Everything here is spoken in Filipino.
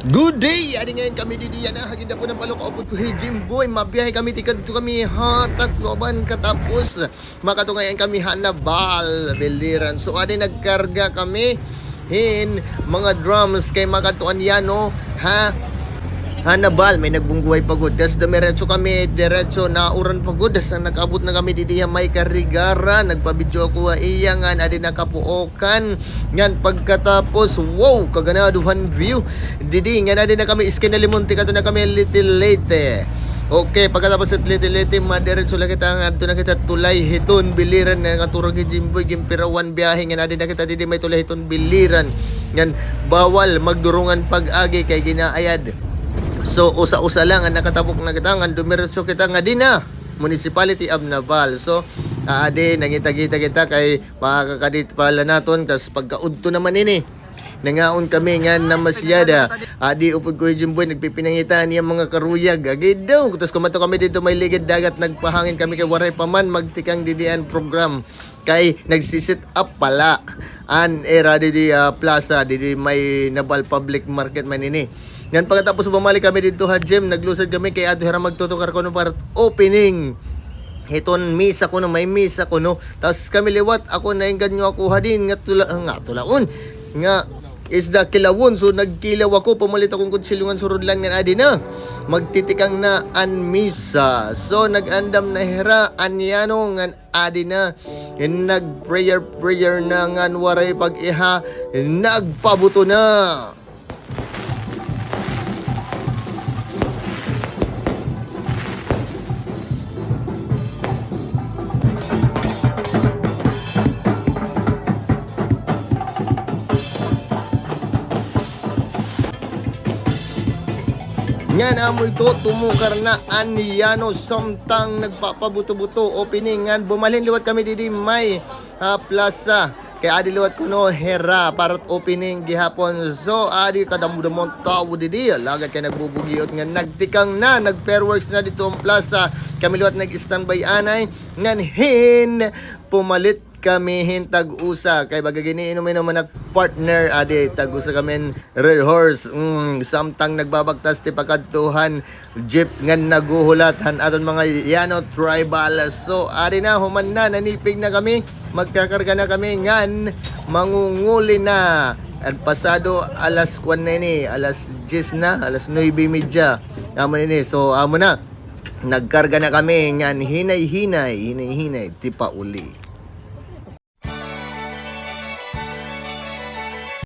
Good day! Adi ngayon kami di diyan na hagid po ng palok ko hey Jimboy. Mabiyahe kami tikad to kami hatag loban katapos makatungayan kami Hanabal Beliran. So adi nagkarga kami hin mga drums kay makatuan yan no ha. Hanabal, may nagbungguhay pagod. Das damiretso kami, diretso na uran pagod. Das nag-abot na kami di diya may karigara. Nagpabidyo ako iyangan, adi nakapuokan. Ngan pagkatapos, wow, kaganaduhan view. Didi, nga na din na kami iskinalimunti ka na kami Little Leyte. Okay, pagkatapos at Little Leyte, madiretso lang kita nga na kita tulay hiton biliran na katurang ni Jimboy gimpirawan biyahe nga na din na kita didi may tulay hiton biliran. Ngan bawal magdurungan pag-agi kay ginaayad. So usa-usa lang ang nakatabok na kita nga dumiretso kita nga din na Municipality of Naval. So ade nangita-kita kita kay makakakadit pala naton kas pagkaudto naman ini. Nangaon kami nga na masyada. Adi upod ko Jimboy nagpipinangitan niya mga karuyag. Agid daw. Tapos kumato kami dito may ligid dagat nagpahangin kami kay waray pa man magtikang didian program. Kay nagsisit up pala an era di plaza di may Naval Public Market man ini. Yan pagkatapos bumalik kami dito ha Jim, naglusad kami kay Ato Hera magtutukar ko no para opening. Hiton misa ko no, may misa ko no. Tapos kami liwat ako na inggan nyo ako hadin nga tulaon. Nga isda kilawon so nagkilaw ako pumalit akong konsilungan surod lang nga adi na. Magtitikang na an misa. So nagandam na hera anyano nga adi na. Nag-prayer na nga waray pag-iha nagpabuto na. Ngan amoy to tumukar na aniyano samtang nagpapabuto-buto opening ngan bumalin liwat kami didi may plaza kay adi liwat kuno hera para opening gihapon. So adi kadamudamon tao didi lagad kay nagbubugiot ngan nagtikang na nagfireworks na dito ang plaza kami liwat nag-standby anay ngan hin pumalit kami hintag usa kay baga giniinumin naman nag partner adi tag-usa kami Red Horse samtang nagbabagtas ti pakadtuhan jeep ngan naguhulatan aton mga Yano tribal. So adi na human na nanipig na kami magkakarga na kami ngan mangunguli na at pasado alas 4 na ini alas 10 na alas 9:30 amo ini. So amo na nagkarga na kami ngan hinay-hinay ti pauli.